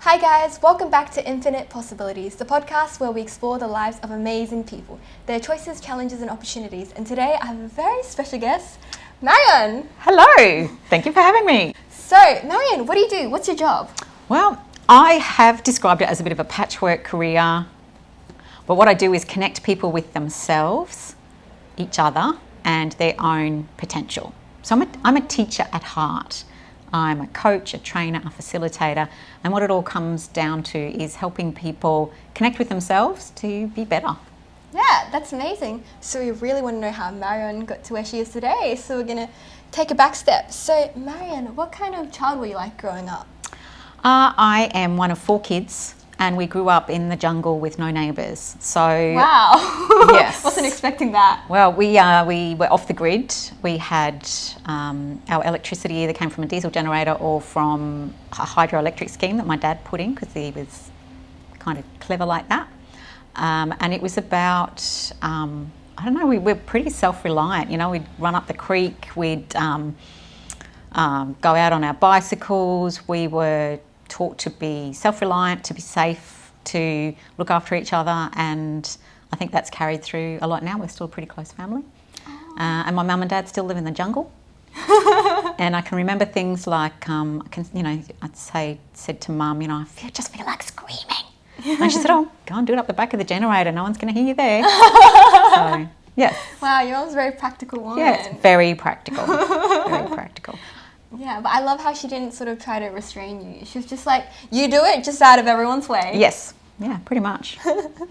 Hi guys, welcome back to Infinite Possibilities, the podcast where we explore the lives of amazing people, their choices, challenges and opportunities. And today I have a very special guest, Marion. Hello, thank you for having me. So, Marion, what do you do? What's your job? Well, I have described it as a bit of a patchwork career, but what I do is connect people with themselves, each other, and their own potential. So I'm a teacher at heart. I'm a coach, a trainer, a facilitator, and what it all comes down to is helping people connect with themselves to be better. Yeah, that's amazing. So we really want to know how Marion got to where she is today. So we're going to take a back step. So Marion, what kind of child were you like growing up? I am one of 4 kids, and we grew up in the jungle with no neighbours. So wow, yes, wasn't expecting that. Well, we were off the grid. We had our electricity either came from a diesel generator or from a hydroelectric scheme that my dad put in because he was kind of clever like that. And it was about I don't know. We were pretty self-reliant. You know, we'd run up the creek. We'd go out on our bicycles. We were taught to be self-reliant, to be safe, to look after each other, and I think that's carried through a lot now. We're still a pretty close family. And my mum and dad still live in the jungle. And I can remember things like, said to mum, I just feel like screaming. And she said, oh, go and do it up the back of the generator. No one's going to hear you there. So, yes. Wow, your mum's a very practical woman. Yeah, it's very practical. Very practical. Yeah, but I love how she didn't sort of try to restrain you. She was just like, you do it, just out of everyone's way. Yes. Yeah, pretty much. But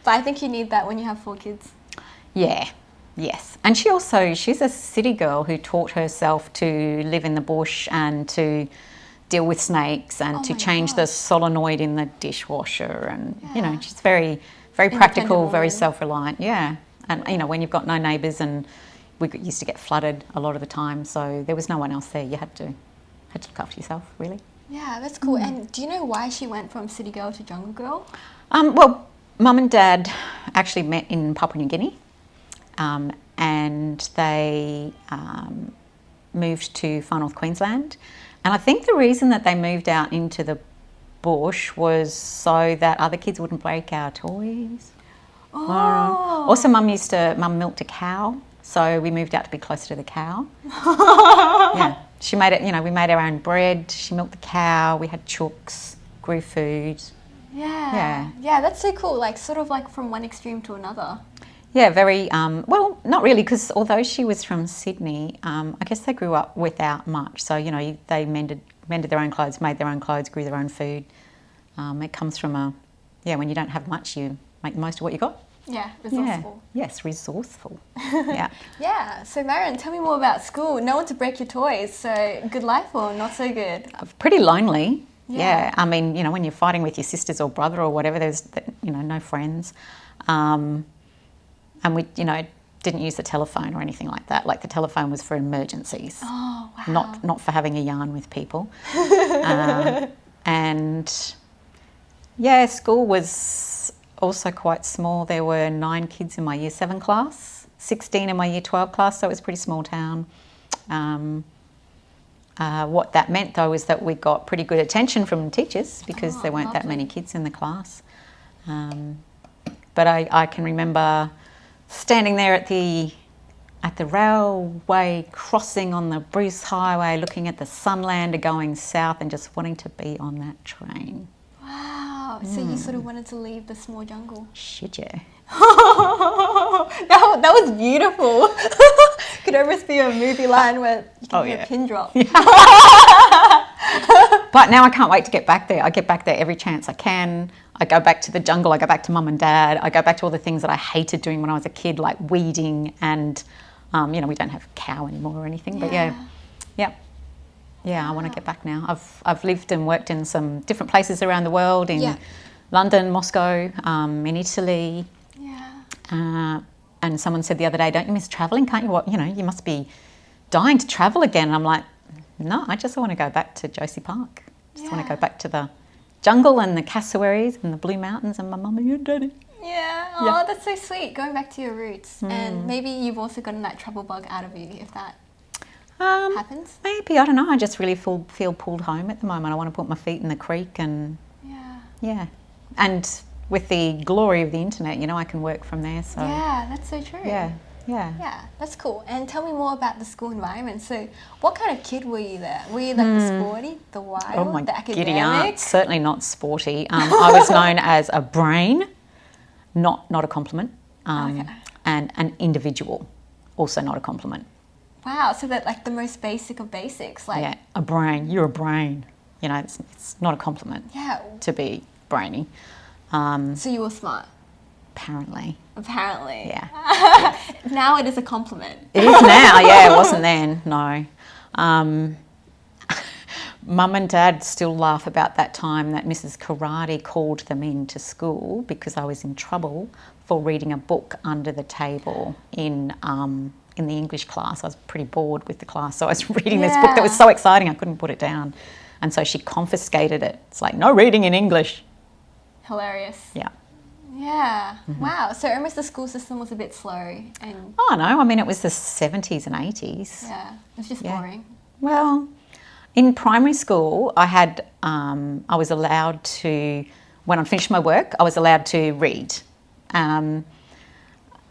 I think you need that when you have 4 kids. Yeah. Yes. And she's a city girl who taught herself to live in the bush and to deal with snakes and to change the solenoid in the dishwasher. And, she's very, very practical, very self-reliant. Yeah. And, when you've got no neighbours, and we used to get flooded a lot of the time, so there was no one else there. You had to look after yourself, really. Yeah, that's cool. And do you know why she went from city girl to jungle girl? Well, mum and dad actually met in Papua New Guinea, and they moved to Far North Queensland. And I think the reason that they moved out into the bush was so that other kids wouldn't break our toys. Oh. Also, mum milked a cow, so we moved out to be closer to the cow. Yeah, she made it. We made our own bread. She milked the cow. We had chooks, grew food. Yeah, that's so cool. Like sort of like from one extreme to another. Yeah, very. Well, not really, because although she was from Sydney, I guess they grew up without much. So they mended their own clothes, made their own clothes, grew their own food. It comes from when you don't have much, you make the most of what you got. Yeah, resourceful. Yeah. Yes, resourceful. Yeah. Yeah. So Marion, tell me more about school. No one to break your toys. So good life or not so good? Pretty lonely. Yeah. I mean, when you're fighting with your sisters or brother or whatever, there's no friends, and we didn't use the telephone or anything like that. Like the telephone was for emergencies. Oh wow. Not for having a yarn with people. And yeah, school was also quite small. There were 9 kids in my year 7 class, 16 in my year 12 class, so it was a pretty small town. What that meant though is that we got pretty good attention from teachers because there weren't that many kids in the class. But I can remember standing there at the railway crossing on the Bruce Highway, looking at the Sunlander going south and just wanting to be on that train. Wow, so you sort of wanted to leave the small jungle. Shit, yeah. that was beautiful. Could almost be a movie line where you can hear a pin drop. Yeah. But now I can't wait to get back there. I get back there every chance I can. I go back to the jungle. I go back to mum and dad. I go back to all the things that I hated doing when I was a kid, like weeding and, we don't have a cow anymore or anything. But yeah. I want to get back now. I've lived and worked in some different places around the world, in London, Moscow, in Italy. Yeah. And someone said the other day, don't you miss travelling? Can't you? You must be dying to travel again. And I'm like, no, I just want to go back to Josie Park. Just want to go back to the jungle and the cassowaries and the Blue Mountains and my mum and your daddy. Yeah, that's so sweet. Going back to your roots. And maybe you've also gotten that travel bug out of you, if that happens? Maybe, I don't know. I just really feel pulled home at the moment. I want to put my feet in the creek and Yeah. And with the glory of the internet, you know, I can work from there. So Yeah, that's so true. yeah. Yeah, that's cool. And tell me more about the school environment. So what kind of kid were you there? Were you like the sporty, the wild, the Giddy academic? aunt, certainly not sporty. I was known as a brain, not a compliment, and an individual, also not a compliment. Wow, so that like the most basic of basics. Like, Yeah, a brain, you're a brain. You know, it's not a compliment yeah. to be brainy. So you were smart, Apparently. apparently. Yeah. Now it is a compliment. It is now, yeah, it wasn't then, no. Mum and Dad still laugh about that time that Mrs. Karate called them into school because I was in trouble for reading a book under the table in the English class. I was pretty bored with the class, so I was reading this book that was so exciting I couldn't put it down. And so she confiscated it. It's like, no reading in English. Hilarious. Yeah. Yeah. Wow. So almost the school system was a bit slow and Oh, no, I mean, it was the 70s and 80s. yeah, it was just Yeah. boring. Well, in primary school, I was allowed to, when I finished my work, I was allowed to read. The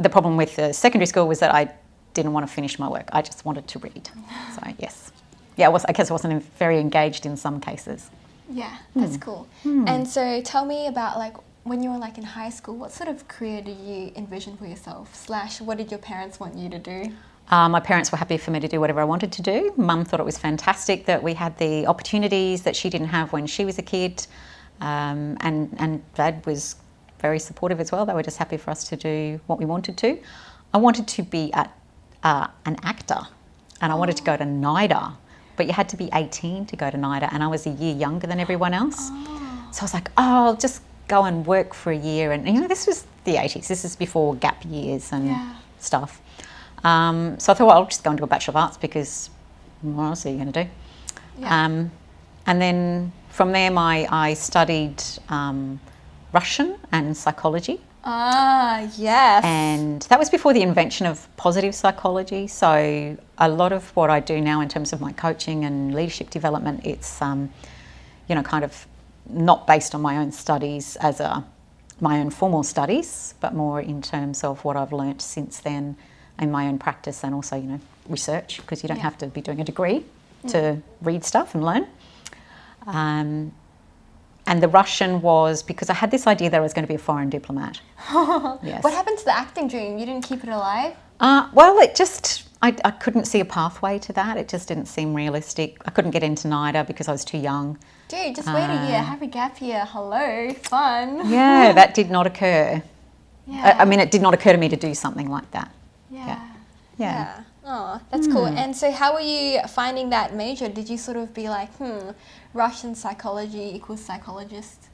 problem with the secondary school was that I didn't want to finish my work. I just wanted to read. So, yes. Yeah, I guess I wasn't very engaged in some cases. Yeah, that's cool. And so tell me about like when you were like in high school, what sort of career did you envision for yourself? / what did your parents want you to do? My parents were happy for me to do whatever I wanted to do. Mum thought it was fantastic that we had the opportunities that she didn't have when she was a kid. And Dad was very supportive as well. They were just happy for us to do what we wanted to. I wanted to be an actor and I wanted to go to NIDA, but you had to be 18 to go to NIDA and I was a year younger than everyone else. So I was like, I'll just go and work for a year. And, you know, this was the 80s. This is before gap years and stuff. So I thought, well, I'll just go and do a Bachelor of Arts because what else are you going to do? Yeah. And then from there, I studied Russian and psychology. Ah, yes. And that was before the invention of positive psychology. So a lot of what I do now in terms of my coaching and leadership development, it's, you know, kind of not based on my own studies my own formal studies, but more in terms of what I've learnt since then in my own practice and also, you know, research, because you don't have to be doing a degree to read stuff and learn. And the Russian was because I had this idea that I was going to be a foreign diplomat. Yes. What happened to the acting dream? You didn't keep it alive? Well, it just, I couldn't see a pathway to that. It just didn't seem realistic. I couldn't get into NIDA because I was too young. Dude, just wait a year, have a gap year. Hello, fun. Yeah, that did not occur. Yeah. I mean, it did not occur to me to do something like that. Yeah. Oh, that's cool. And so how were you finding that major? Did you sort of be like, Russian psychology equals psychologist?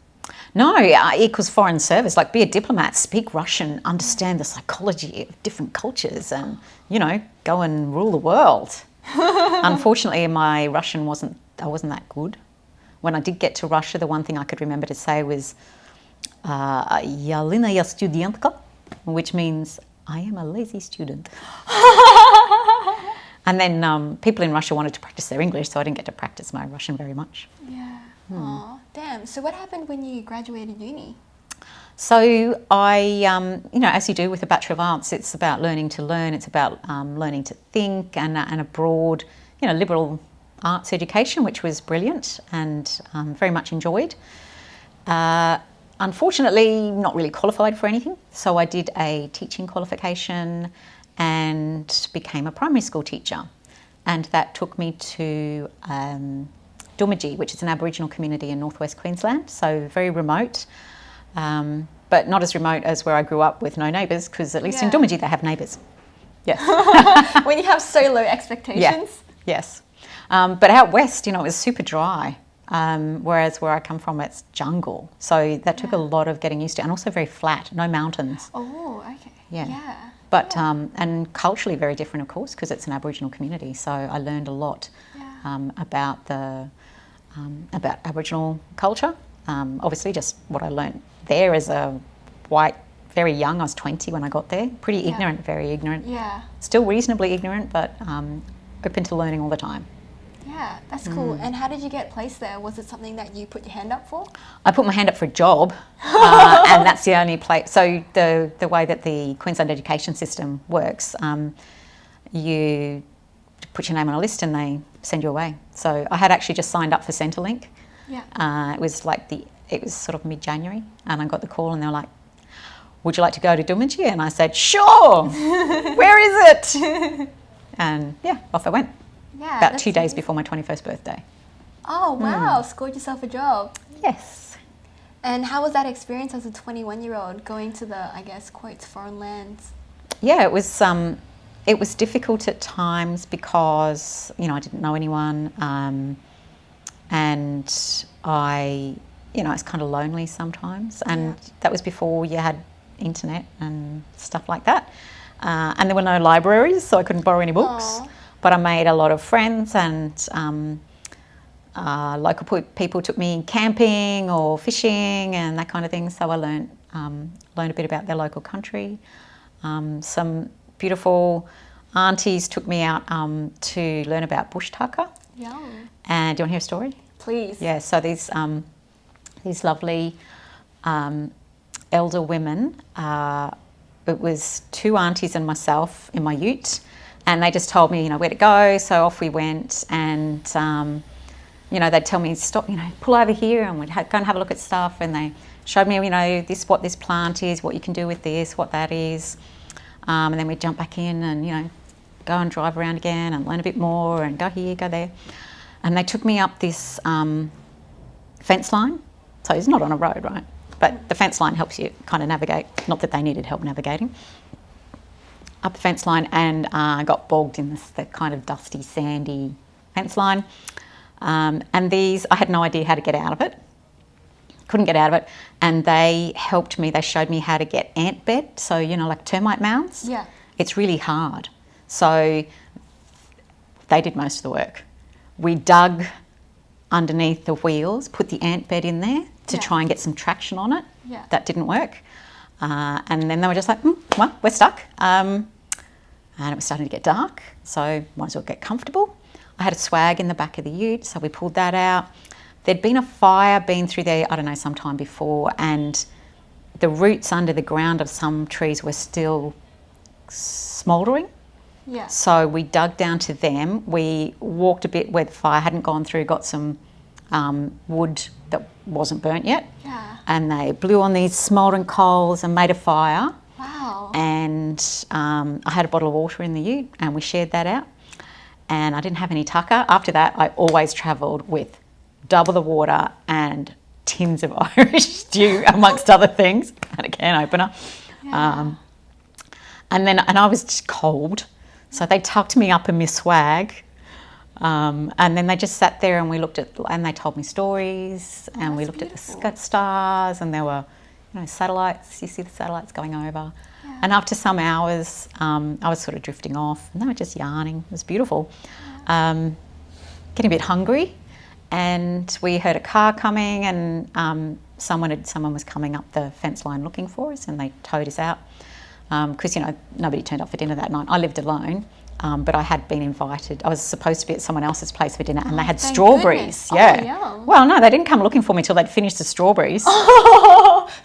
No, equals foreign service. Like, be a diplomat, speak Russian, understand the psychology of different cultures and, you know, go and rule the world. Unfortunately, my Russian I wasn't that good. When I did get to Russia, the one thing I could remember to say was "Yalina studentka," which means I am a lazy student. And then people in Russia wanted to practice their English, so I didn't get to practice my Russian very much. Yeah. Oh, damn. So what happened when you graduated uni? So I, you know, as you do with a Bachelor of Arts, it's about learning to learn. It's about learning to think and a broad, you know, liberal arts education, which was brilliant and very much enjoyed. Unfortunately, not really qualified for anything. So I did a teaching qualification and became a primary school teacher. And that took me to Dumaji, which is an Aboriginal community in northwest Queensland, so very remote, but not as remote as where I grew up with no neighbours, because at least in Dumaji they have neighbours. Yes. When you have so low expectations. Yes. But out west, you know, it was super dry, whereas where I come from, it's jungle. So that took a lot of getting used to, and also very flat, no mountains. Oh, okay. Yeah. But, and culturally very different, of course, because it's an Aboriginal community. So I learned a lot about Aboriginal culture. Obviously, just what I learned there as a white, very young. I was 20 when I got there. Pretty ignorant, very ignorant. Yeah. Still reasonably ignorant, but open to learning all the time. Yeah, that's cool. And how did you get placed there? Was it something that you put your hand up for? I put my hand up for a job, and that's the only place. So the way that the Queensland education system works, you put your name on a list and they send you away. So I had actually just signed up for Centrelink. Yeah. It was sort of mid-January, and I got the call and they were like, "Would you like to go to Doomadgee?" And I said, "Sure." "Where is it?" And yeah, off I went. Yeah. About 2 days before my 21st birthday. Oh, wow. Scored yourself a job. Yes. And how was that experience as a 21-year-old going to the, I guess, quotes, foreign lands? Yeah, it was difficult at times because, I didn't know anyone, and I was kind of lonely sometimes, and that was before you had internet and stuff like that. And there were no libraries, so I couldn't borrow any books. Aww. But I made a lot of friends, and local people took me camping or fishing and that kind of thing. So I learned a bit about their local country. Some beautiful aunties took me out to learn about bush tucker. Yeah. And do you want to hear a story? Please. Yeah. So these lovely elder women. It was 2 aunties and myself in my ute. And they just told me, where to go. So off we went, and they'd tell me, stop, pull over here, and we'd go and have a look at stuff. And they showed me, what this plant is, what you can do with this, what that is. And then we'd jump back in and go and drive around again and learn a bit more and go here, go there. And they took me up this fence line. So it's not on a road, right? But the fence line helps you kind of navigate. Not that they needed help navigating. Up the fence line, and got bogged in the kind of dusty, sandy fence line. And these, I had no idea how to get out of it. Couldn't get out of it. And they helped me. They showed me how to get ant bed. So, like termite mounds. Yeah. It's really hard. So they did most of the work. We dug underneath the wheels, put the ant bed in there to try and get some traction on it. Yeah. That didn't work. And then they were just like, well, we're stuck. And it was starting to get dark, so might as well get comfortable. I had a swag in the back of the ute, so we pulled that out. There'd been a fire through there, I don't know, sometime before, and the roots under the ground of some trees were still smouldering. Yeah. So we dug down to them. We walked a bit where the fire hadn't gone through, got some wood that wasn't burnt yet. Yeah. And they blew on these smouldering coals and made a fire. Wow. And I had a bottle of water in the ute, and we shared that out. And I didn't have any tucker. After that, I always travelled with double the water and tins of Irish stew, amongst other things, and a can opener. Yeah. And I was just cold, so they tucked me up in my swag. And then they just sat there, and we looked and they told me stories, and we looked beautiful. at the stars, and there were, satellites. You see the satellites going over. Yeah. And after some hours, I was sort of drifting off, and they were just yarning. It was beautiful. Getting a bit hungry, and we heard a car coming, and someone was coming up the fence line looking for us, and they towed us out because nobody turned up for dinner that night. I lived alone. But I had been invited. I was supposed to be at someone else's place for dinner, and they had thank strawberries. goodness. Yeah. Oh, yeah. Well, no, they didn't come looking for me till they'd finished the strawberries.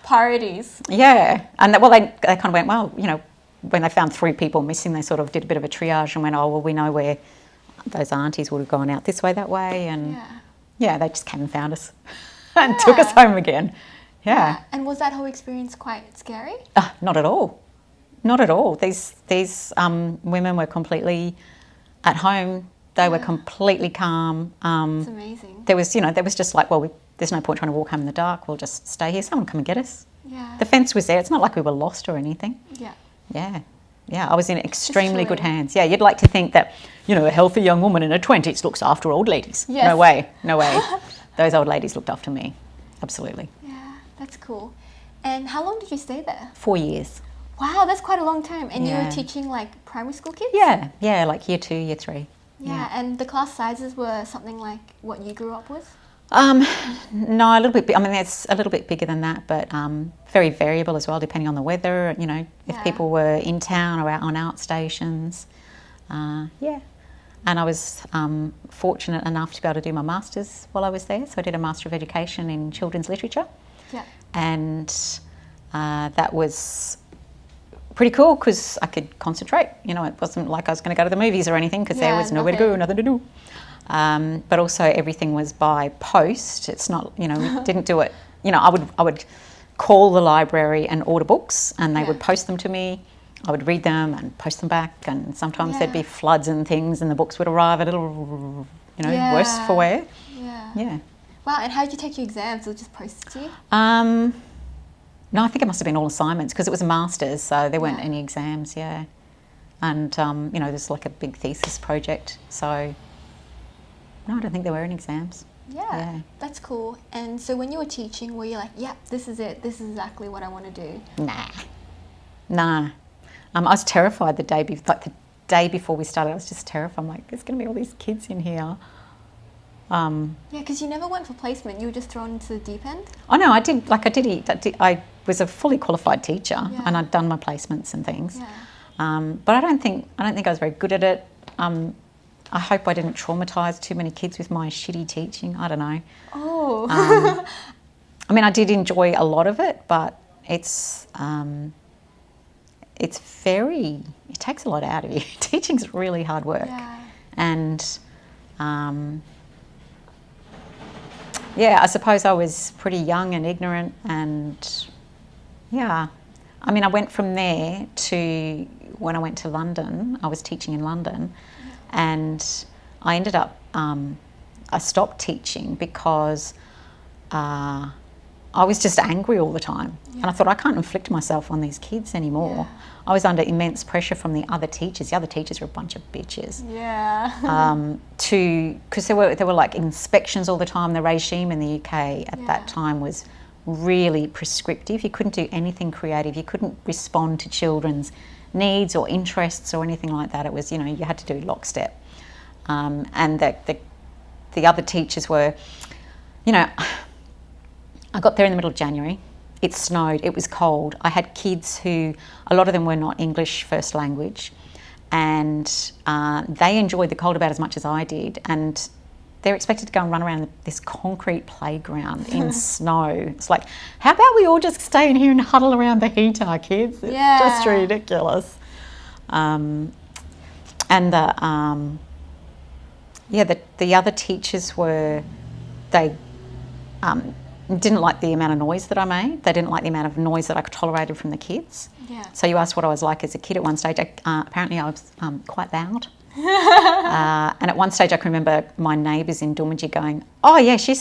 Priorities. Yeah. And they kind of went, well, when they found 3 people missing, they sort of did a bit of a triage and went, oh, well, we know where those aunties would have gone out this way, that way. And yeah, they just came and found us and took us home again. Yeah. And was that whole experience quite scary? Not at all. Not at all. These women were completely at home. They were completely calm. It's amazing. There was just like, well, there's no point trying to walk home in the dark. We'll just stay here. Someone come and get us. Yeah. The fence was there. It's not like we were lost or anything. Yeah. Yeah. Yeah, I was in extremely good true. hands. Yeah, you'd like to think that, a healthy young woman in her 20s looks after old ladies. Yes. No way. No way. Those old ladies looked after me. Absolutely. Yeah, that's cool. And how long did you stay there? 4 years. Wow, that's quite a long time. And you Yeah. were teaching like primary school kids? Yeah, like year 2, year 3. Yeah, and the class sizes were something like what you grew up with? No, a little bit. I mean, it's a little bit bigger than that, but very variable as well, depending on the weather. If Yeah. people were in town or out on outstations. Yeah, And I was fortunate enough to be able to do my master's while I was there. So I did a Master of Education in Children's Literature. Yeah. And that was pretty cool because I could concentrate. You know, it wasn't like I was going to go to the movies or anything because there was nowhere to go, nothing to do. But also everything was by post. It's not, you know, we didn't do it. You know, I would call the library and order books and they would post them to me. I would read them and post them back, and sometimes there'd be floods and things and the books would arrive a little, you know, worse for wear. Yeah. Wow, and how did you take your exams? Or just posted to you? No, I think it must have been all assignments because it was a master's, so there weren't any exams, And, you know, there's like a big thesis project, so no, I don't think there were any exams. Yeah, that's cool. And so when you were teaching, were you like, yeah, this is it, this is exactly what I want to do? Nah. I was terrified the day before we started. I was just terrified. I'm like, there's going to be all these kids in here. Yeah, because you never went for placement. You were just thrown into the deep end. Oh no, I did. I was a fully qualified teacher, and I'd done my placements and things. But I don't think I was very good at it. I hope I didn't traumatise too many kids with my shitty teaching. I don't know. Oh. I mean, I did enjoy a lot of it, but it takes a lot out of you. Teaching's really hard work. And I suppose I was pretty young and ignorant, and I mean, I went from there to when I went to London. I was teaching in London, and I ended up, I stopped teaching because I was just angry all the time. And I thought, I can't inflict myself on these kids anymore. I was under immense pressure from the other teachers. The other teachers were a bunch of bitches. Because there were like inspections all the time. The regime in the UK at that time was really prescriptive. You couldn't do anything creative. You couldn't respond to children's needs or interests or anything like that. It was, you know, you had to do lockstep. And the other teachers were, you know, I got there in the middle of January. It snowed, it was cold. I had kids who, a lot of them were not English first language, and they enjoyed the cold about as much as I did, and they're expected to go and run around this concrete playground in snow. It's like, how about we all just stay in here and huddle around the heater, kids? It's just ridiculous. And the other teachers were, they didn't like the amount of noise that I made. They didn't like the amount of noise that I tolerated from the kids. So you asked what I was like as a kid at one stage. Apparently I was quite loud. And at one stage I can remember my neighbours in Dormagee going, oh yeah, she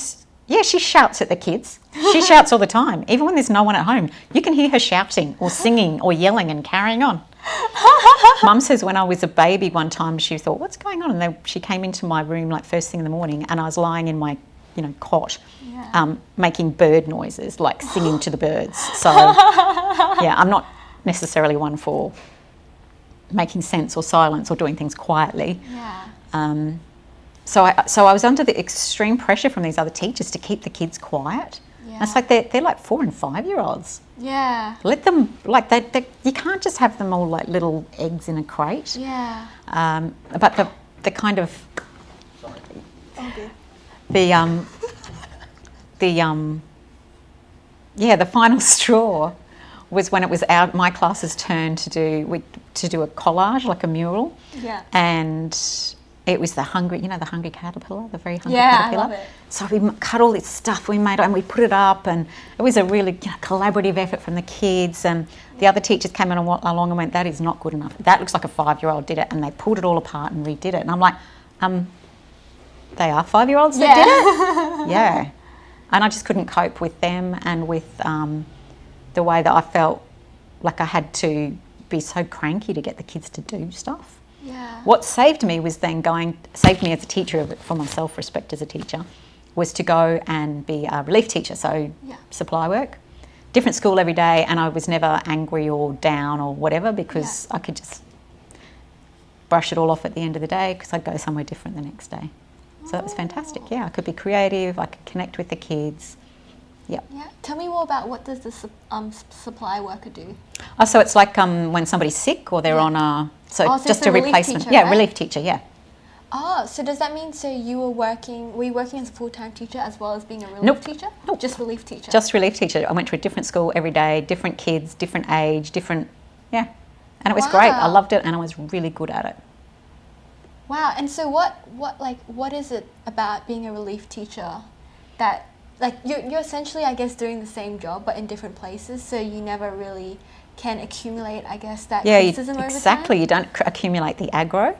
shouts at the kids. She shouts all the time. Even when there's no one at home, you can hear her shouting or singing or yelling and carrying on. Mum says when I was a baby one time, she thought, what's going on? And she came into my room like first thing in the morning, and I was lying in my cot, making bird noises, like singing to the birds. So, I'm not necessarily one for making sense or silence or doing things quietly. So I was under the extreme pressure from these other teachers to keep the kids quiet. And it's like they're like 4 and 5 year olds. Let them, like, you can't just have them all like little eggs in a crate. But the kind of the final straw was when it was my class's turn to do a collage, like a mural. And it was the hungry caterpillar, the very hungry caterpillar. I love it. So we cut all this stuff we made and we put it up, and it was a really collaborative effort from the kids. And the other teachers came along and went, that is not good enough. That looks like a 5-year-old did it, and they pulled it all apart and redid it. And I'm like, they are 5-year-olds that did it? And I just couldn't cope with them and with the way that I felt like I had to be so cranky to get the kids to do stuff. What saved me was saved me as a teacher, for my self-respect as a teacher, was to go and be a relief teacher, so supply work. Different school every day, and I was never angry or down or whatever, because I could just brush it all off at the end of the day because I'd go somewhere different the next day. So that was fantastic. I could be creative, I could connect with the kids. Tell me more about what does the supply worker do? So it's like when somebody's sick or they're on just a replacement. Teacher, right? Relief teacher, Oh, so does that mean were you working as a full-time teacher as well as being a relief teacher? Nope. Just relief teacher? Just relief teacher. I went to a different school every day, different kids, different age, yeah. And it was great. I loved it and I was really good at it. Wow. And so what is it about being a relief teacher that, like, you're essentially, I guess, doing the same job but in different places, so you never really can accumulate, I guess, that criticism over time? Exactly. You don't accumulate the aggro.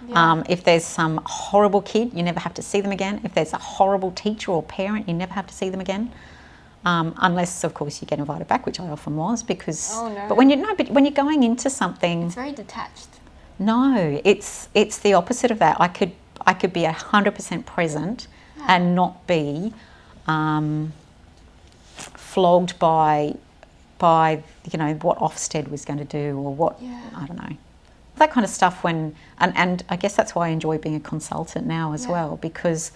Yeah. If there's some horrible kid, you never have to see them again. If there's a horrible teacher or parent, you never have to see them again. Unless, of course, you get invited back, which I often was, because... Oh, no. But when you're going into something... It's very detached. No, it's the opposite of that. I could be 100% present and not be flogged by what Ofsted was going to do or what, I don't know. That kind of stuff and I guess that's why I enjoy being a consultant now as well, because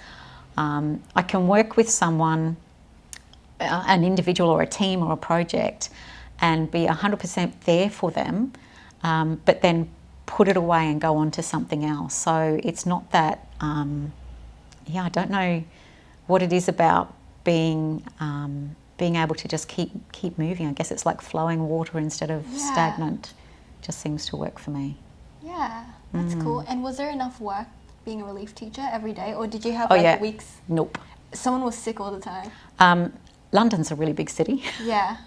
I can work with someone, an individual or a team or a project, and be 100% there for them, but then put it away and go on to something else. So it's not that, I don't know what it is about being able to just keep moving. I guess it's like flowing water instead of stagnant. Just seems to work for me. Yeah, that's cool. And was there enough work being a relief teacher every day, or did you have weeks? Nope. Someone was sick all the time. London's a really big city. Yeah.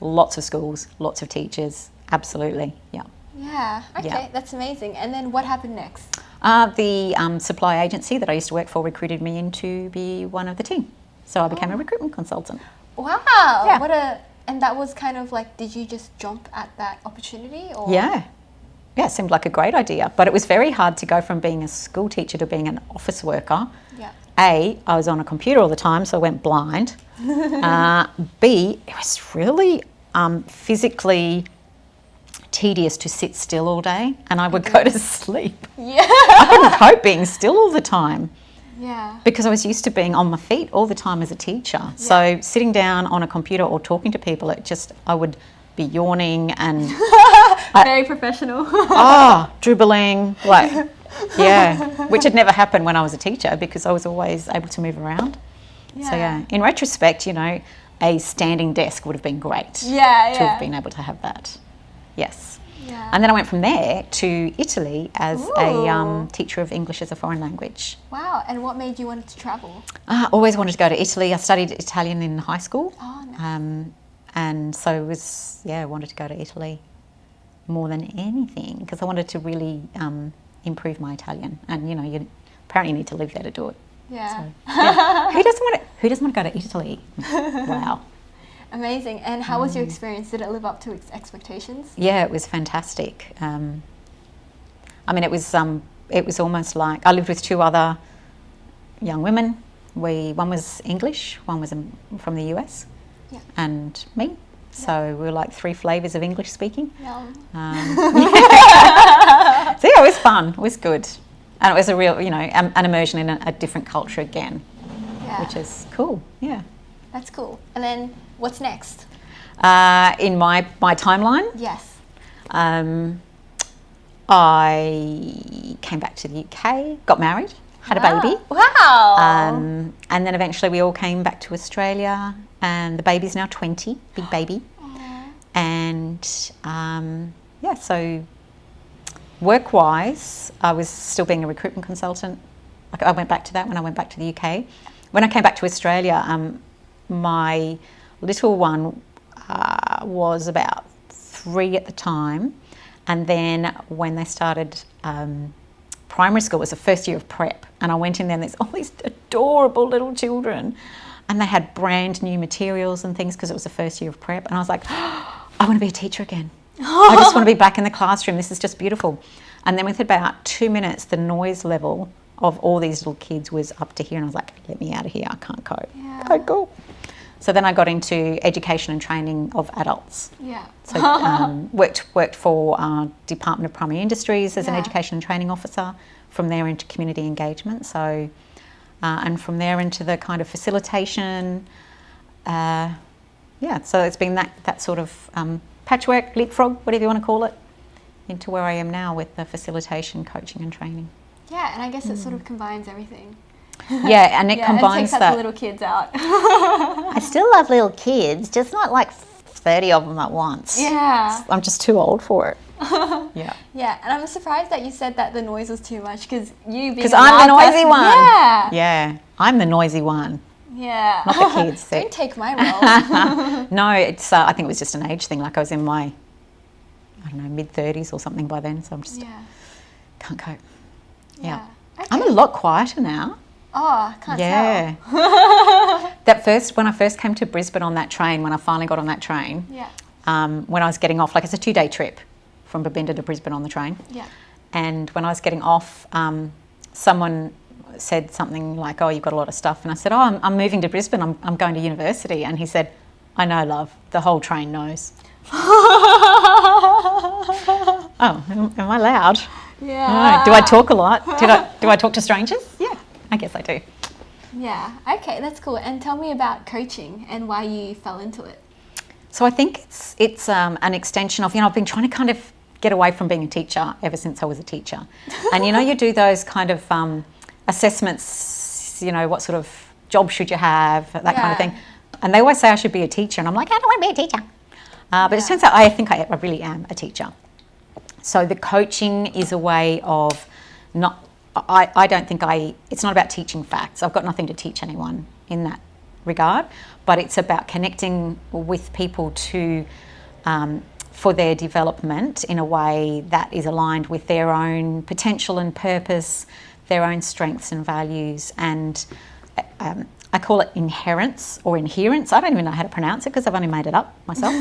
Lots of schools, lots of teachers. Absolutely, yeah. Yeah, okay, that's amazing. And then what happened next? The supply agency that I used to work for recruited me in to be one of the team. So I became a recruitment consultant. Wow, Yeah. And that was kind of like, did you just jump at that opportunity? Or? Yeah, it seemed like a great idea, but it was very hard to go from being a school teacher to being an office worker. Yeah. A, I was on a computer all the time, so I went blind. B, it was really physically tedious to sit still all day, and I would go to sleep. Yeah. I couldn't cope being still all the time. Yeah. Because I was used to being on my feet all the time as a teacher. Yeah. So sitting down on a computer or talking to people, I would be yawning and... Very professional. Dribbling, which had never happened when I was a teacher because I was always able to move around. Yeah. So in retrospect, a standing desk would have been great to have been able to have that. Yes. Yeah. And then I went from there to Italy as a teacher of English as a foreign language. Wow. And what made you want to travel? I always wanted to go to Italy. I studied Italian in high school. Oh, nice. And so I wanted to go to Italy more than anything because I wanted to really improve my Italian. And, you apparently need to live there to do it. Yeah. So, Who doesn't want to go to Italy? Wow. Amazing. And how was your experience? Did it live up to expectations? Yeah, it was fantastic. It was almost like I lived with two other young women. One was English, one was from the US, and me. So we were like three flavours of English speaking. Yum. So it was fun. It was good. And it was a real, an immersion in a different culture again, which is cool. Yeah. That's cool. And then what's next? In my timeline? Yes. I came back to the UK, got married, had a baby. Wow. And then eventually we all came back to Australia, and the baby's now 20, big baby. Aww. And so work-wise, I was still being a recruitment consultant. I went back to that when I went back to the UK. When I came back to Australia, my little one was about 3 at the time, and then when they started primary school, it was the first year of prep, and I went in there and there's all these adorable little children, and they had brand new materials and things because it was the first year of prep, and I was like, I want to be a teacher again. I just want to be back in the classroom. This is just beautiful. And then within about 2 minutes, the noise level of all these little kids was up to here, and I was like, let me out of here, I can't cope. Yeah. I go. So then I got into education and training of adults. Yeah. So worked for Department of Primary Industries as an education and training officer. From there into community engagement. So, and from there into the kind of facilitation. So it's been that sort of patchwork, leapfrog, whatever you want to call it, into where I am now with the facilitation, coaching and training. Yeah, and I guess it sort of combines everything. Yeah, and it combines and takes that. the little kids out. I still love little kids, just not like 30 of them at once. Yeah. I'm just too old for it. Yeah. Yeah, and I'm surprised that you said that the noise was too much because you being Because I'm the noisy one. Yeah. Yeah, I'm the noisy one. Yeah. Not the kids. Don't take my role. No, it's. I think it was just an age thing. Like I was in my, I don't know, mid-30s or something by then. So I'm just can't cope. Yeah. Okay. I'm a lot quieter now. Oh, can't tell. When I first came to Brisbane on that train, when I finally got on that train, when I was getting off, like it's a 2-day trip from Babinda to Brisbane on the train. Yeah. And when I was getting off, someone said something like, "Oh, you've got a lot of stuff," and I said, "Oh, I'm moving to Brisbane. I'm going to university." And he said, "I know, love. The whole train knows." Oh, am I loud? Yeah. No. Do I talk a lot? Do I talk to strangers? Yeah, I guess I do. Yeah. Okay, that's cool. And tell me about coaching and why you fell into it. So I think it's an extension of, I've been trying to kind of get away from being a teacher ever since I was a teacher. And you do those kind of assessments, what sort of job should you have, that kind of thing. And they always say I should be a teacher, and I'm like, I don't want to be a teacher. But it turns out I think I really am a teacher. So the coaching is a way of I don't think it's not about teaching facts. I've got nothing to teach anyone in that regard, but it's about connecting with people for their development in a way that is aligned with their own potential and purpose, their own strengths and values, and I call it inherence or inherence. I don't even know how to pronounce it because I've only made it up myself.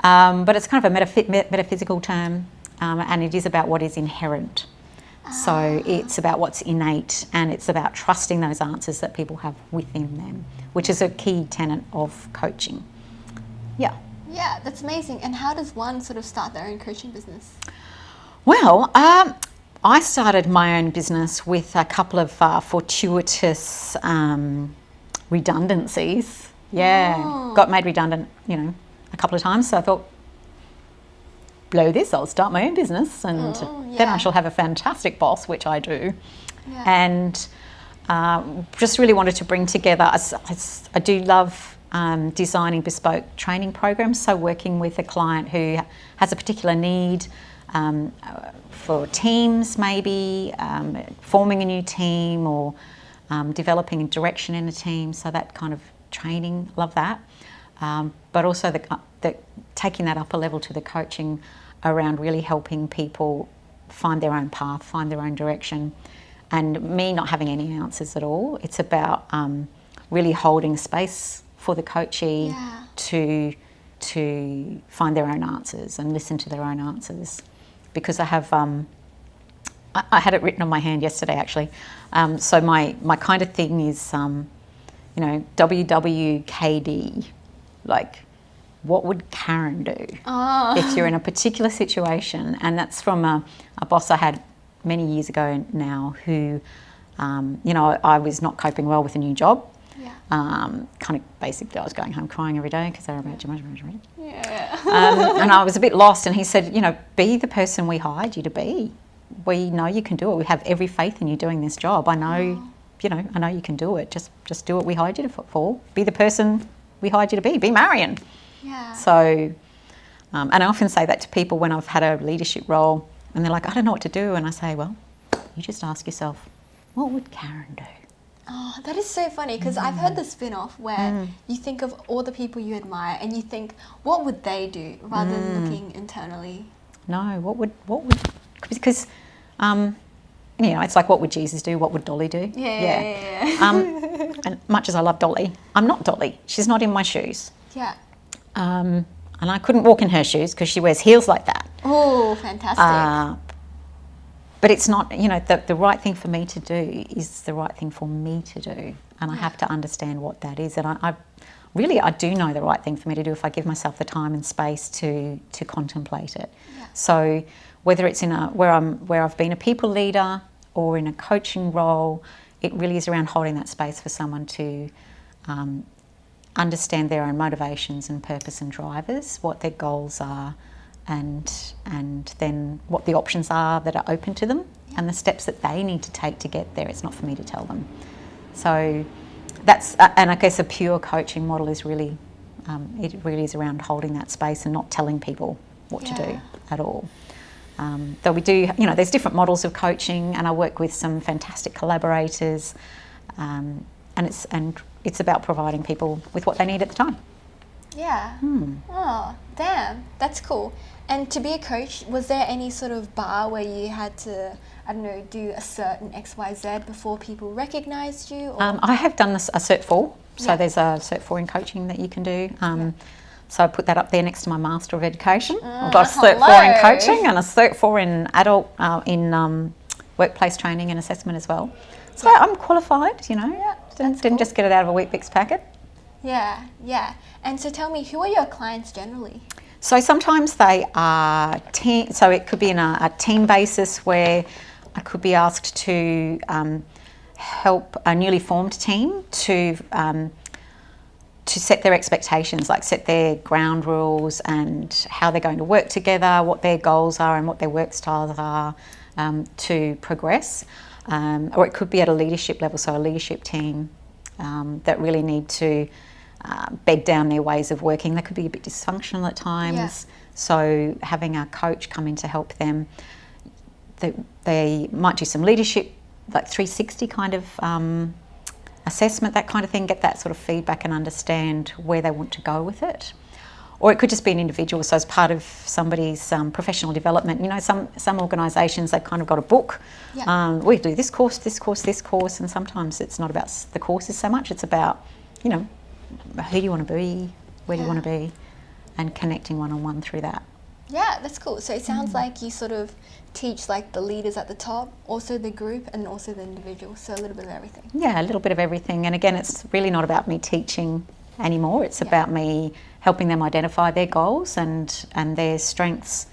But it's kind of a metaphysical term, and it is about what is inherent. So it's about what's innate, and it's about trusting those answers that people have within them, which is a key tenet of coaching. Yeah. Yeah, that's amazing. And how does one sort of start their own coaching business? Well, I started my own business with a couple of fortuitous redundancies. Yeah, got made redundant, a couple of times. So I thought, blow this, I'll start my own business, and then I shall have a fantastic boss, which I do. Yeah. And just really wanted to bring together, I do love designing bespoke training programs, so working with a client who has a particular need for teams maybe, forming a new team or developing a direction in a team, so that kind of training, love that. But also the taking that up a level to the coaching around really helping people find their own path, find their own direction, and me not having any answers at all. It's about really holding space for the coachee to find their own answers and listen to their own answers. Because I have, I had it written on my hand yesterday actually. So my kind of thing is, WWKD, like, what would Karen do if you're in a particular situation? And that's from a boss I had many years ago now who, I was not coping well with a new job. Yeah. Kind of basically I was going home crying every day because they were about and I was a bit lost, and he said, be the person we hired you to be. We know you can do it. We have every faith in you doing this job. I know, I know you can do it. Just do what we hired you for. Be the person we hired you to be. Be Marion. Yeah. So, and I often say that to people when I've had a leadership role and they're like, I don't know what to do. And I say, well, you just ask yourself, what would Karen do? Oh, that is so funny, because I've heard the spin-off where you think of all the people you admire and you think, what would they do, rather than looking internally? No, what would, because, it's like, what would Jesus do? What would Dolly do? Yeah. And much as I love Dolly, I'm not Dolly. She's not in my shoes. Yeah. And I couldn't walk in her shoes because she wears heels like that. Oh, fantastic. But it's not, the right thing for me to do is the right thing for me to do. And I have to understand what that is. And I do know the right thing for me to do if I give myself the time and space to contemplate it. Yeah. So whether it's in where I've been a people leader or in a coaching role, it really is around holding that space for someone to understand their own motivations and purpose and drivers, what their goals are, and then what the options are that are open to them, and the steps that they need to take to get there. It's not for me to tell them. So that's, and I guess a pure coaching model is really, it really is around holding that space and not telling people what to do at all. Though we do, there's different models of coaching, and I work with some fantastic collaborators, and it's about providing people with what they need at the time. Yeah. Oh, damn, that's cool. And to be a coach, was there any sort of bar where you had to, I don't know, do a certain XYZ before people recognised you? Or? I have done a Cert 4, so there's a Cert 4 in coaching that you can do. So I put that up there next to my Master of Education. I've got a Cert 4 in coaching and a Cert 4 in adult, in workplace training and assessment as well. So I'm qualified, didn't just get it out of a Weet-Bix packet. Yeah. And so tell me, who are your clients generally? So sometimes they are team, so it could be in a team basis where I could be asked to help a newly formed team to set their expectations, like set their ground rules and how they're going to work together, what their goals are and what their work styles are to progress. Or it could be at a leadership level, so a leadership team that really need to bed down their ways of working. They could be a bit dysfunctional at times. So having a coach come in to help them, they might do some leadership, like 360 kind of assessment, that kind of thing, get that sort of feedback and understand where they want to go with it. Or it could just be an individual, so as part of somebody's professional development. Some organisations, they've kind of got a book. We do this course, and sometimes it's not about the courses so much, it's about, who do you want to be, where do you want to be, and connecting one-on-one through that. Yeah, that's cool. So it sounds like you sort of teach like the leaders at the top, also the group, and also the individual, so a little bit of everything. Yeah, a little bit of everything. And again, it's really not about me teaching anymore. It's about me helping them identify their goals and their strengths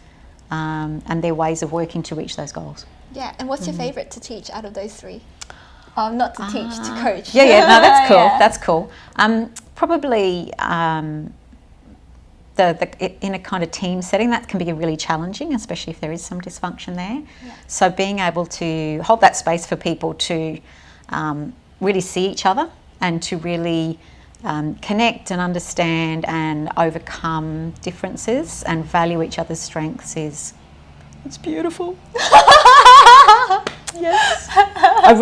and their ways of working to reach those goals. Yeah, and what's your favourite to teach out of those three? Not to teach, to coach. No, that's cool. That's cool. Probably in a kind of team setting, that can be really challenging, especially if there is some dysfunction there. So being able to hold that space for people to really see each other and to really connect and understand and overcome differences and value each other's strengths it's beautiful. Yes. I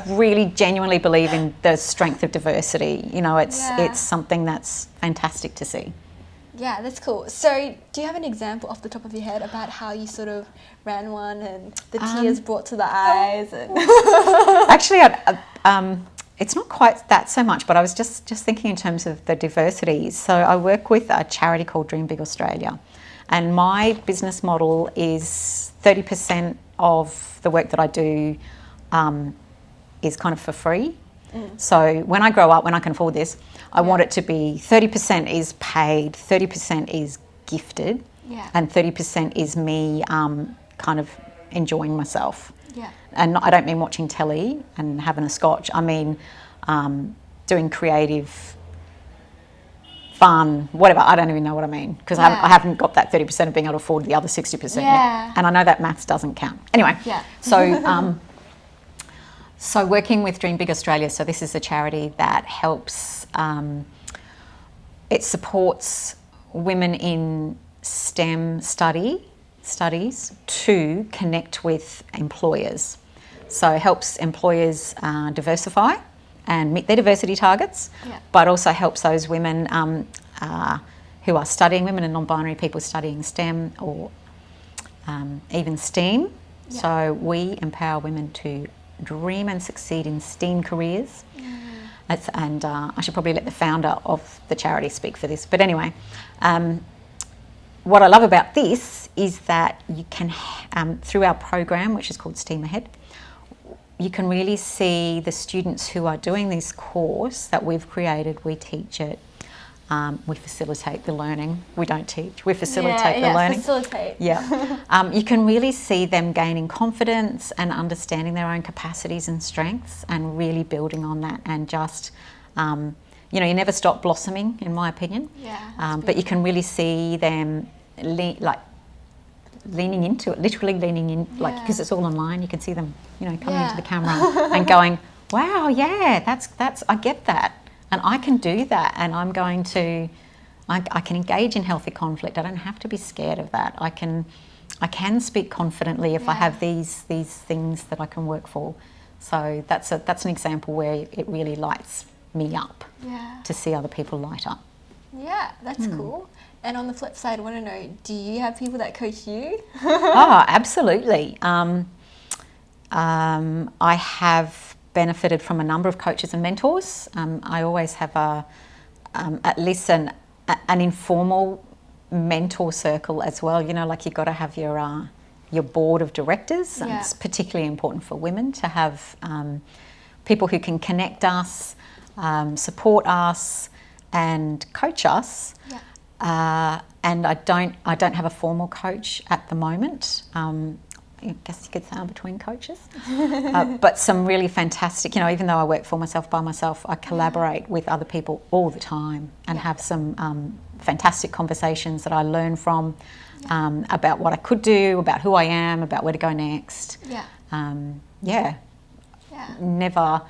really genuinely believe in the strength of diversity. It's something that's fantastic to see. Yeah, that's cool. So do you have an example off the top of your head about how you sort of ran one and the tears brought to the eyes? And Actually, it's not quite that so much, but I was just thinking in terms of the diversity. So I work with a charity called Dream Big Australia, and my business model is 30% of the work that I do is kind of for free. So when I grow up, when I can afford this, I want it to be 30% is paid, 30% is gifted, and 30% is me kind of enjoying myself. And I don't mean watching telly and having a scotch. I mean doing creative, fun, whatever. I don't even know what I mean, because I haven't got that 30% of being able to afford the other 60% yet. And I know that maths doesn't count. Anyway, so so working with Dream Big Australia, so this is a charity that helps, it supports women in STEM studies to connect with employers. So it helps employers diversify and meet their diversity targets, but also helps those women who are studying, women and non-binary people studying STEM or even STEAM. So we empower women to dream and succeed in STEAM careers. And I should probably let the founder of the charity speak for this. But anyway, what I love about this is that you can, through our program, which is called STEAM Ahead, you can really see the students who are doing this course that we've created. We teach it. We facilitate the learning. We don't teach. We facilitate the learning. Facilitate. You can really see them gaining confidence and understanding their own capacities and strengths and really building on that and just, you never stop blossoming, in my opinion. But you can really see them leaning into it, literally leaning in, like, Yeah. because it's all online, you can see them, you know, coming Yeah. into the camera and going, wow, yeah, that's I get that, and I can do that, and I'm going to, I can engage in healthy conflict. I don't have to be scared of that. I can speak confidently if I Yeah. have these things that I can work for. So that's an example where it really lights me up Yeah. to see other people light up. Yeah, that's cool. And on the flip side, I want to know, do you have people that coach you? Oh, absolutely. I have benefited from a number of coaches and mentors. I always have at least an informal mentor circle as well. You know, like you've got to have your board of directors. And Yeah. it's particularly important for women to have people who can connect us, support us, and coach us. Yeah. And I don't have a formal coach at the moment. I guess you could say I'm between coaches. But some really fantastic, you know, even though I work for myself by myself, I collaborate with other people all the time and have some fantastic conversations that I learn from about what I could do, about who I am, about where to go next. Yeah. Yeah. Yeah. Never,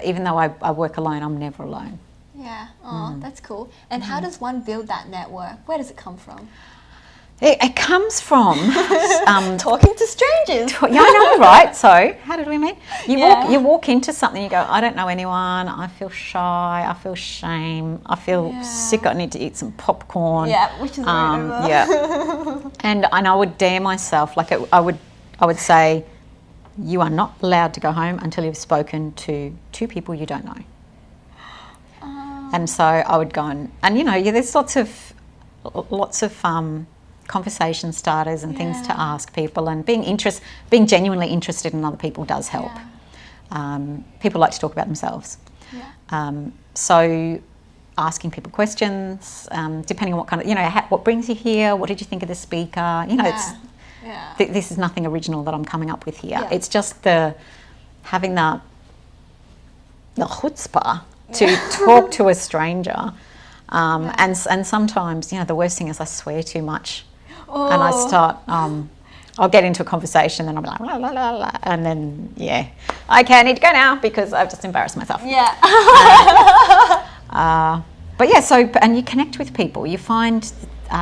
even though I work alone, I'm never alone. Yeah. Oh, that's cool. And how does one build that network? Where does it come from? It comes from Talking to strangers. yeah, I know, right? So, how did we meet? Yeah. You walk into something, you go, I don't know anyone, I feel shy, I feel shame, I feel sick, I need to eat some popcorn. Yeah, which is right over. Yeah. and I would dare myself, like I would say, you are not allowed to go home until you've spoken to 2 people you don't know. And so I would go and you know, there's lots of conversation starters and things to ask people, and being genuinely interested in other people does help. People like to talk about themselves. So asking people questions, depending on what kind of, you know, what brings you here, what did you think of the speaker, you know, this is nothing original that I'm coming up with here. It's just having the chutzpah to talk to a stranger. And sometimes, you know, the worst thing is I swear too much. And I start, I'll get into a conversation and I'll be like, la, la, la, la, and then, okay, I need to go now because I've just embarrassed myself. Yeah. But yeah, so, and you connect with people. You find, you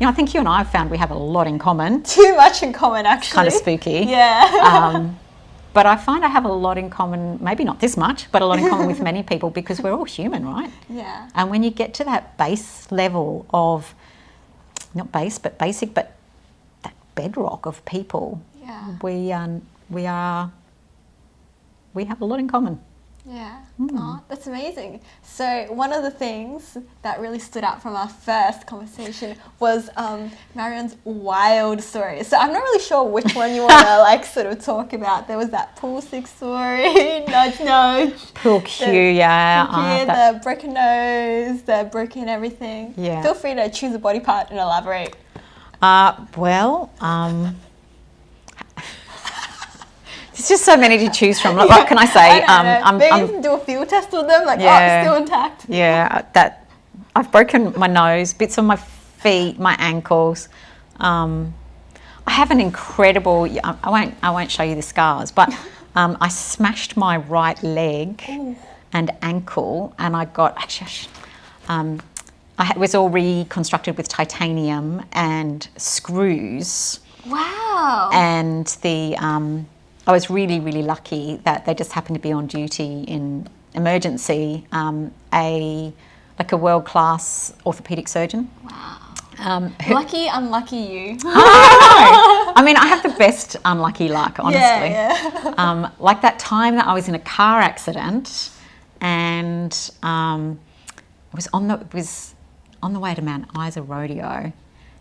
know, I think you and I have found we have a lot in common. Too much in common, actually. Kind of spooky. Yeah. But I find I have a lot in common, maybe not this much, but a lot in common with many people because we're all human, right? Yeah. And when you get to that base level of, not base, but basic, but that bedrock of people, we have a lot in common. Yeah. Oh, that's amazing. So one of the things that really stood out from our first conversation was Marion's wild story. So I'm not really sure which one you want to like sort of talk about. There was that pool stick story, nudge nudge. Pool cue, the broken nose, the broken everything. Yeah. Feel free to choose a body part and elaborate. There's just so many to choose from. Like, what can I say? Maybe you can do a field test with them, like, it's still intact. Yeah, that I've broken my nose, bits of my feet, my ankles. I have an incredible. I won't show you the scars, but I smashed my right leg and ankle, and I got it was all reconstructed with titanium and screws. Wow. And I was really, really lucky that they just happened to be on duty in emergency, a world-class orthopaedic surgeon. Wow. Lucky, unlucky you. I mean, I have the best unlucky luck, honestly. Yeah. Like that time that I was in a car accident and was on the way to Mount Isa Rodeo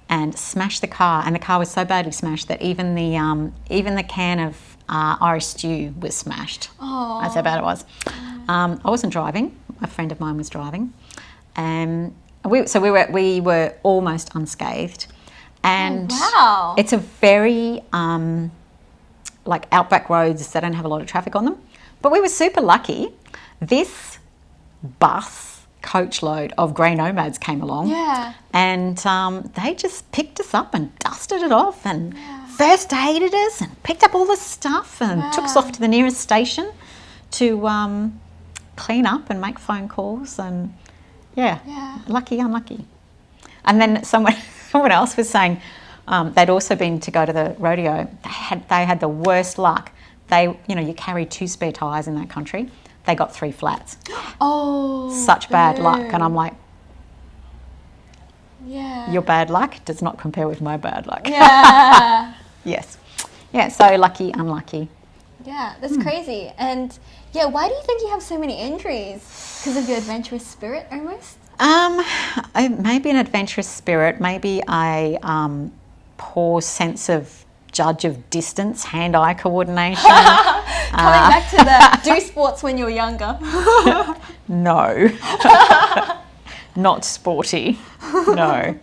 and smashed the car, and the car was so badly smashed that even the can of Irish stew was smashed. Oh. That's how bad it was. I wasn't driving. A friend of mine was driving, and we were almost unscathed. And it's a very like outback roads that don't have a lot of traffic on them. But we were super lucky. This bus coach load of grey nomads came along. Yeah. And they just picked us up and dusted it off and first aided us and picked up all the stuff and took us off to the nearest station to clean up and make phone calls. And lucky, unlucky. And then someone else was saying they'd also been to go to the rodeo. They had the worst luck. You carry 2 spare tyres in that country. They got 3 flats. Oh, such bad luck. And I'm like, yeah, your bad luck does not compare with my bad luck. Yeah. Yes. Yeah, so lucky, unlucky. Yeah, that's crazy. And why do you think you have so many injuries? Because of your adventurous spirit, almost? Maybe an adventurous spirit, maybe a poor sense of judge of distance, hand-eye coordination. Coming back to the do sports when you're younger. No. Not sporty. No.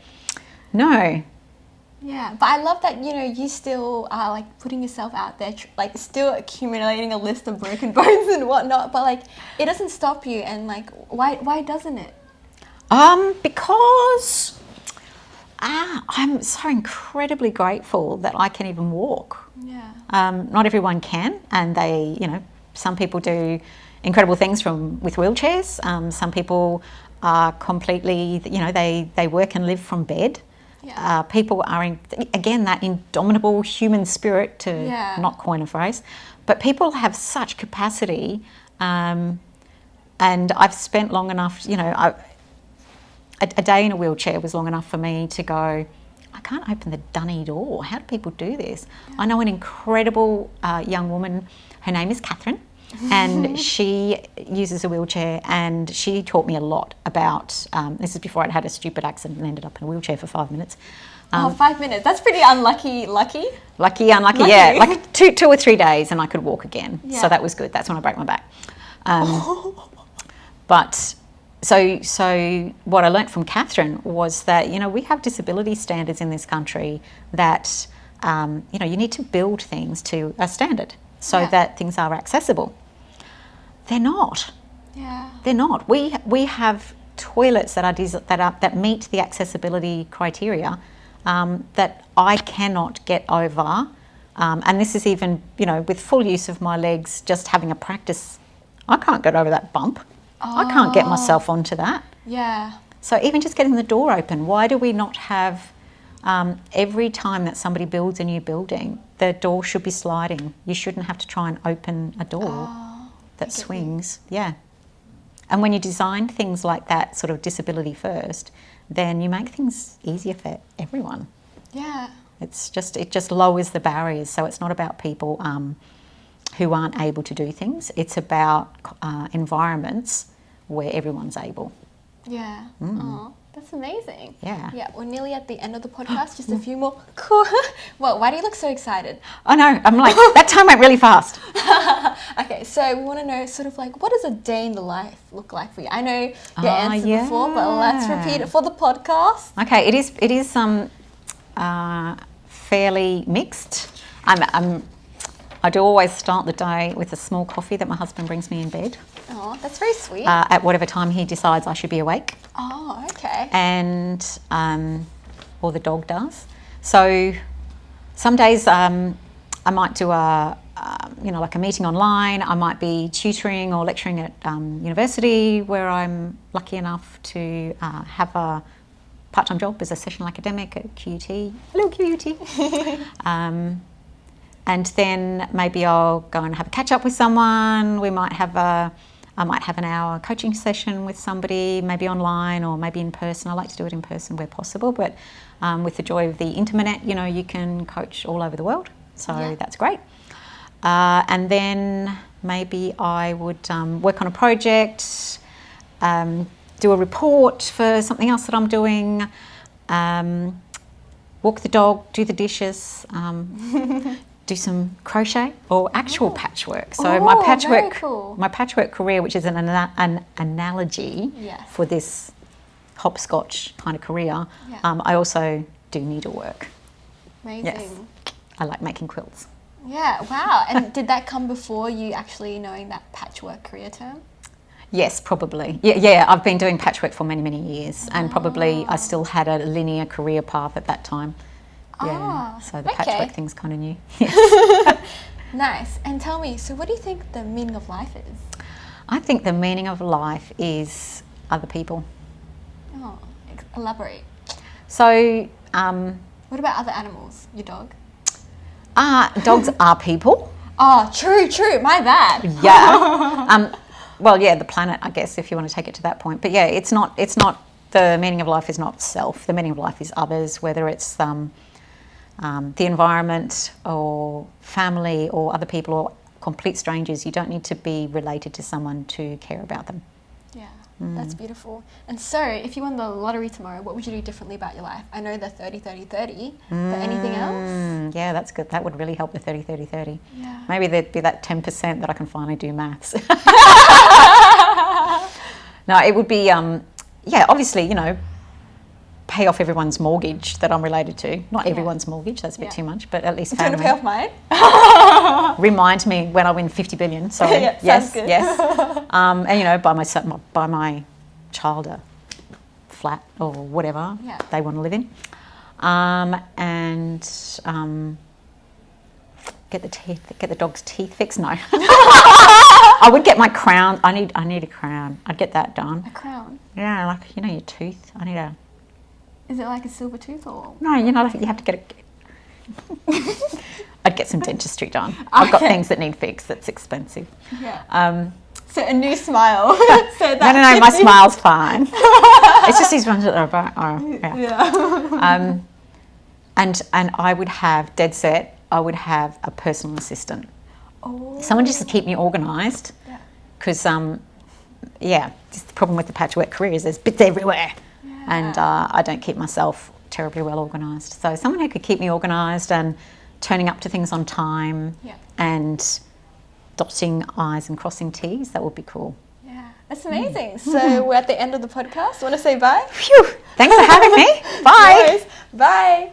Yeah, but I love that, you still are like putting yourself out there, like still accumulating a list of broken bones and whatnot, but like it doesn't stop you. And like, why doesn't it? Because I'm so incredibly grateful that I can even walk. Yeah. Not everyone can, and some people do incredible things with wheelchairs. Some people are completely, they work and live from bed. Yeah. People are, again, that indomitable human spirit, to not coin a phrase, but people have such capacity, and I've spent long enough, a day in a wheelchair was long enough for me to go, I can't open the dunny door. How do people do this? Yeah. I know an incredible young woman, her name is Catherine, and she uses a wheelchair, and she taught me a lot about, this is before I'd had a stupid accident and ended up in a wheelchair for 5 minutes. 5 minutes, that's pretty unlucky. Lucky, yeah, like 2 or 3 days and I could walk again. Yeah. So that was good. That's when I broke my back. But so what I learnt from Catherine was that, we have disability standards in this country that, you need to build things to a standard so that things are accessible. They're not. Yeah. They're not. We have toilets that meet the accessibility criteria that I cannot get over. And this is even, with full use of my legs, just having a practice, I can't get over that bump. I can't get myself onto that. Yeah. So even just getting the door open, why do we not have, every time that somebody builds a new building, the door should be sliding. You shouldn't have to try and open a door that swings. Yeah. And when you design things like that, sort of disability first, then you make things easier for everyone. Yeah. It just lowers the barriers. So it's not about people who aren't able to do things. It's about environments where everyone's able. Yeah. Oh, that's amazing. Yeah. Yeah, we're nearly at the end of the podcast. Just a few more. Cool. Well, why do you look so excited? I know. I'm like, that time went really fast. Okay, so we want to know sort of like, what does a day in the life look like for you? I know you answered before, but let's repeat it for the podcast. Okay, it is fairly mixed. I do always start the day with a small coffee that my husband brings me in bed. Oh, that's very sweet. At whatever time he decides I should be awake. Oh, okay. And, or the dog does. So some days I might do like a meeting online. I might be tutoring or lecturing at university, where I'm lucky enough to have a part-time job as a sessional academic at QUT. Hello, QUT. And then maybe I'll go and have a catch up with someone. I might have an hour coaching session with somebody, maybe online or maybe in person. I like to do it in person where possible, but with the joy of the internet, you can coach all over the world. So that's great. And then maybe I would work on a project, do a report for something else that I'm doing, walk the dog, do the dishes, do some crochet or actual patchwork. So my patchwork career, which is an analogy for this hopscotch kind of career, I also do needlework. Amazing. Yes. I like making quilts. Yeah, wow. And did that come before you actually knowing that patchwork career term? Yes, probably. Yeah, I've been doing patchwork for many, many years, and probably I still had a linear career path at that time. Yeah, so the patchwork thing's kind of new. Yes. Nice. And tell me, so what do you think the meaning of life is? I think the meaning of life is other people. Oh, elaborate. So, what about other animals? Your dog? Dogs are people. Oh, true. My bad. Yeah. Well, yeah, the planet, I guess, if you want to take it to that point. But yeah, it's not. The meaning of life is not self. The meaning of life is others, whether it's the environment or family or other people or complete strangers. You don't need to be related to someone to care about them. Yeah, that's beautiful. And so, if you won the lottery tomorrow, what would you do differently about your life? I know the 30-30-30, but anything else? Yeah, that's good. That would really help the 30-30-30. Yeah. Maybe there'd be that 10% that I can finally do maths. No, it would be, obviously, pay off everyone's mortgage that I'm related to. Not everyone's mortgage, that's a bit too much, but at least family. Do you want to pay off mine? Remind me when I win 50 billion, sorry. Yeah, yes, sounds good. yes. And, buy my child a flat or whatever they want to live in. Get the dog's teeth fixed. No, I would get my crown. I need a crown. I'd get that done. A crown? Yeah, like your tooth. I need a. Is it like a silver tooth or? No, you have to get I'd get some dentistry done. I've got things that need fixed. That's expensive. Yeah. So a new smile. No, my smile's fine. It's just these ones that are about. Yeah. And I would have dead set. I would have a personal assistant. Oh. Someone just to keep me organised. Yeah. Because just the problem with the patchwork career is there's bits everywhere, and I don't keep myself terribly well organised. So someone who could keep me organised and turning up to things on time and dotting I's and crossing T's, that would be cool. Yeah, that's amazing. So we're at the end of the podcast. Want to say bye? Phew! Thanks for having me. Bye. Bye.